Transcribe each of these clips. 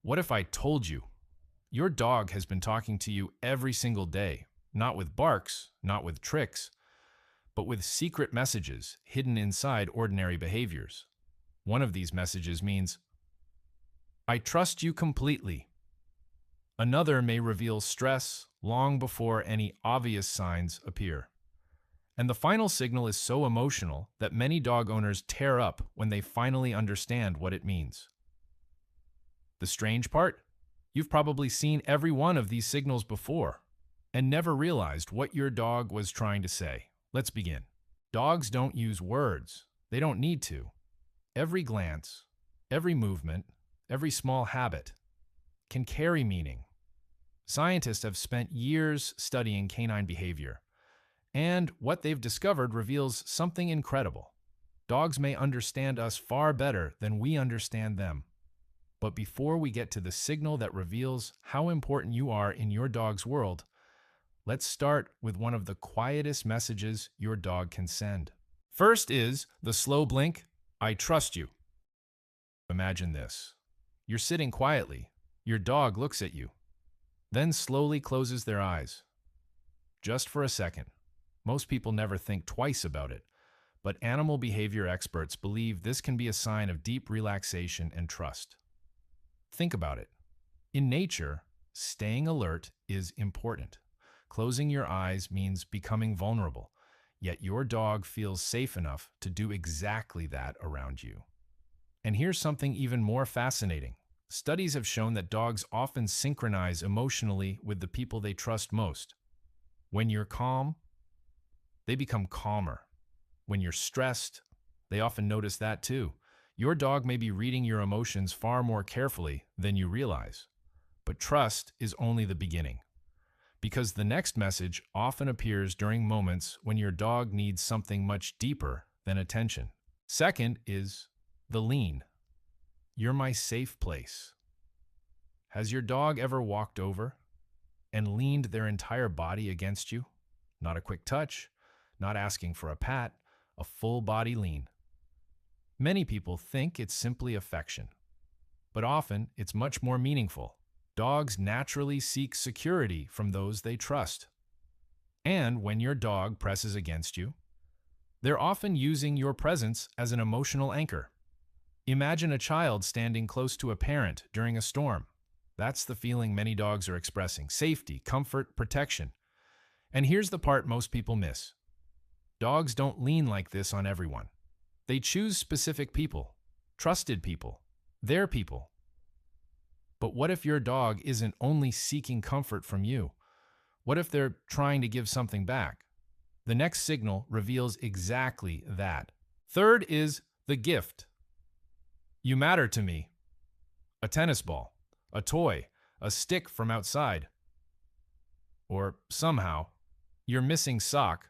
What if I told you your dog has been talking to you every single day, not with barks, not with tricks, but with secret messages hidden inside ordinary behaviors? One of these messages means, I trust you completely. Another may reveal stress long before any obvious signs appear. And the final signal is so emotional that many dog owners tear up when they finally understand what it means. The strange part? You've probably seen every one of these signals before and never realized what your dog was trying to say. Let's begin. Dogs don't use words. They don't need to. Every glance, every movement, every small habit can carry meaning. Scientists have spent years studying canine behavior, and what they've discovered reveals something incredible. Dogs may understand us far better than we understand them. But before we get to the signal that reveals how important you are in your dog's world, let's start with one of the quietest messages your dog can send. First is the slow blink, I trust you. Imagine this. You're sitting quietly. Your dog looks at you, then slowly closes their eyes. Just for a second. Most people never think twice about it, but animal behavior experts believe this can be a sign of deep relaxation and trust. Think about it. In nature, staying alert is important. Closing your eyes means becoming vulnerable, yet your dog feels safe enough to do exactly that around you. And here's something even more fascinating. Studies have shown that dogs often synchronize emotionally with the people they trust most. When you're calm, they become calmer. When you're stressed, they often notice that too. Your dog may be reading your emotions far more carefully than you realize. But trust is only the beginning, because the next message often appears during moments when your dog needs something much deeper than attention. Second is the lean. You're my safe place. Has your dog ever walked over and leaned their entire body against you? Not a quick touch, not asking for a pat, a full body lean. Many people think it's simply affection, but often it's much more meaningful. Dogs naturally seek security from those they trust. And when your dog presses against you, they're often using your presence as an emotional anchor. Imagine a child standing close to a parent during a storm. That's the feeling many dogs are expressing: safety, comfort, protection. And here's the part most people miss. Dogs don't lean like this on everyone. They choose specific people, trusted people, their people. But what if your dog isn't only seeking comfort from you? What if they're trying to give something back? The next signal reveals exactly that. Third is the gift. You matter to me. A tennis ball, a toy, a stick from outside. Or somehow, your missing sock.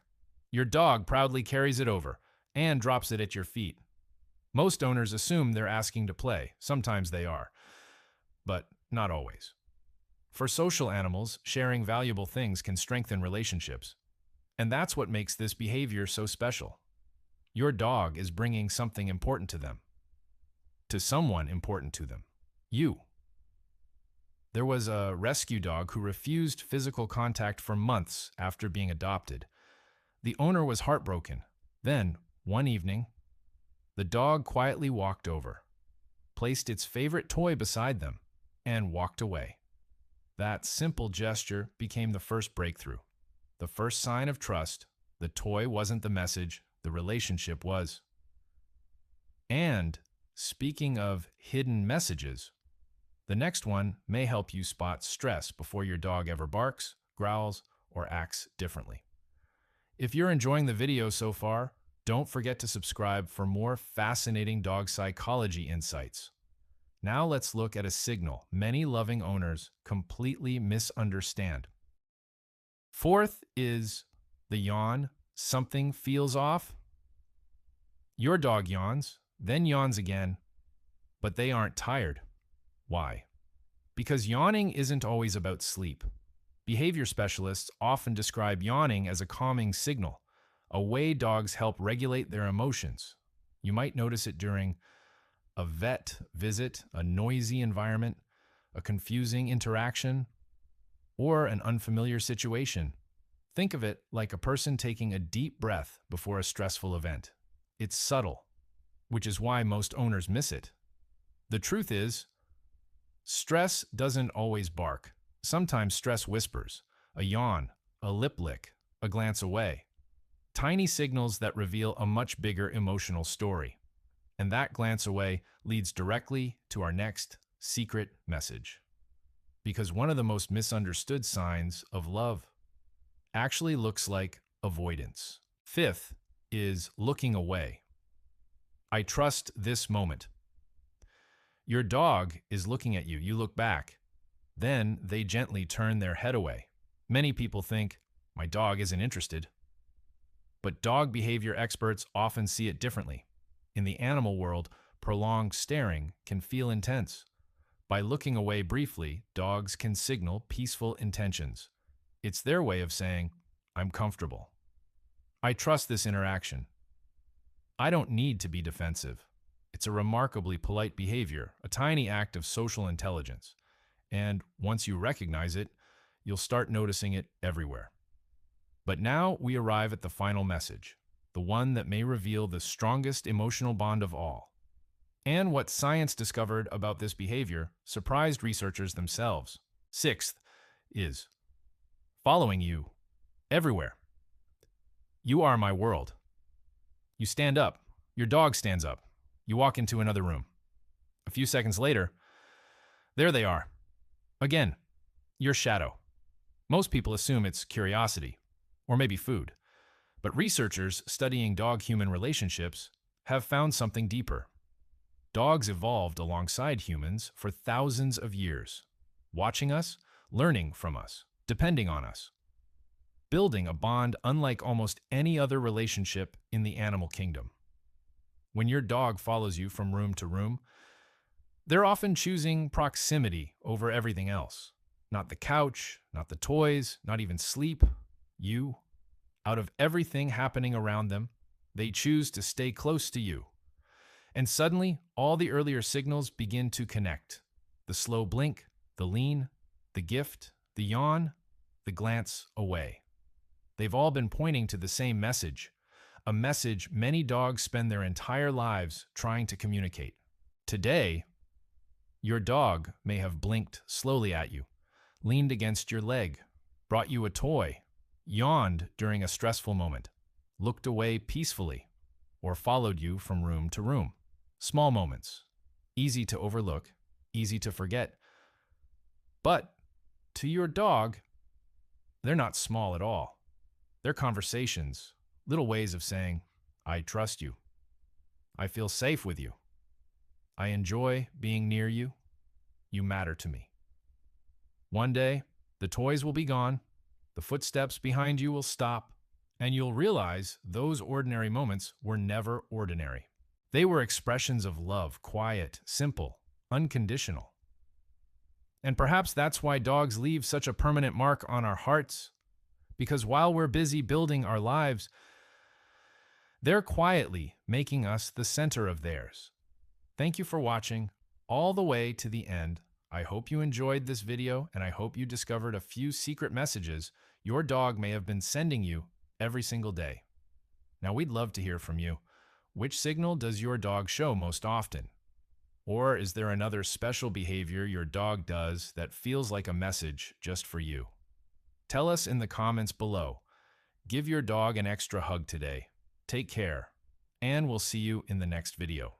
Your dog proudly carries it over and drops it at your feet. Most owners assume they're asking to play. Sometimes they are, but not always. For social animals, sharing valuable things can strengthen relationships. And that's what makes this behavior so special. Your dog is bringing something important to them. To someone important to them. You. There was a rescue dog who refused physical contact for months after being adopted. The owner was heartbroken. Then, one evening, the dog quietly walked over, placed its favorite toy beside them, and walked away. That simple gesture became the first breakthrough, the first sign of trust. The toy wasn't the message, the relationship was. And speaking of hidden messages, the next one may help you spot stress before your dog ever barks, growls, or acts differently. If you're enjoying the video so far, don't forget to subscribe for more fascinating dog psychology insights. Now let's look at a signal many loving owners completely misunderstand. Fourth is the yawn. Something feels off. Your dog yawns, then yawns again, but they aren't tired. Why? Because yawning isn't always about sleep. Behavior specialists often describe yawning as a calming signal, a way dogs help regulate their emotions. You might notice it during a vet visit, a noisy environment, a confusing interaction, or an unfamiliar situation. Think of it like a person taking a deep breath before a stressful event. It's subtle, which is why most owners miss it. The truth is, stress doesn't always bark. Sometimes stress whispers, a yawn, a lip lick, a glance away. Tiny signals that reveal a much bigger emotional story. And that glance away leads directly to our next secret message. Because one of the most misunderstood signs of love actually looks like avoidance. Fifth is looking away. I trust this moment. Your dog is looking at you. You look back. Then they gently turn their head away. Many people think, my dog isn't interested. But dog behavior experts often see it differently. In the animal world, prolonged staring can feel intense. By looking away briefly, dogs can signal peaceful intentions. It's their way of saying, I'm comfortable. I trust this interaction. I don't need to be defensive. It's a remarkably polite behavior, a tiny act of social intelligence. And once you recognize it, you'll start noticing it everywhere. But now we arrive at the final message, the one that may reveal the strongest emotional bond of all. And what science discovered about this behavior surprised researchers themselves. Sixth is following you everywhere. You are my world. You stand up. Your dog stands up. You walk into another room. A few seconds later, there they are. Again, your shadow. Most people assume it's curiosity, or maybe food. But researchers studying dog-human relationships have found something deeper. Dogs evolved alongside humans for thousands of years, watching us, learning from us, depending on us, building a bond unlike almost any other relationship in the animal kingdom. When your dog follows you from room to room, they're often choosing proximity over everything else. Not the couch, not the toys, not even sleep. You. Out of everything happening around them, they choose to stay close to you. And suddenly, all the earlier signals begin to connect. The slow blink, the lean, the gift, the yawn, the glance away. They've all been pointing to the same message, a message many dogs spend their entire lives trying to communicate. Today, your dog may have blinked slowly at you, leaned against your leg, brought you a toy, yawned during a stressful moment, looked away peacefully, or followed you from room to room. Small moments, easy to overlook, easy to forget. But to your dog, they're not small at all. They're conversations, little ways of saying, I trust you. I feel safe with you. I enjoy being near you. You matter to me. One day, the toys will be gone, the footsteps behind you will stop, and you'll realize those ordinary moments were never ordinary. They were expressions of love, quiet, simple, unconditional. And perhaps that's why dogs leave such a permanent mark on our hearts, because while we're busy building our lives, they're quietly making us the center of theirs. Thank you for watching all the way to the end. I hope you enjoyed this video, and I hope you discovered a few secret messages your dog may have been sending you every single day. Now, we'd love to hear from you. Which signal does your dog show most often? Or is there another special behavior your dog does that feels like a message just for you? Tell us in the comments below. Give your dog an extra hug today. Take care, and we'll see you in the next video.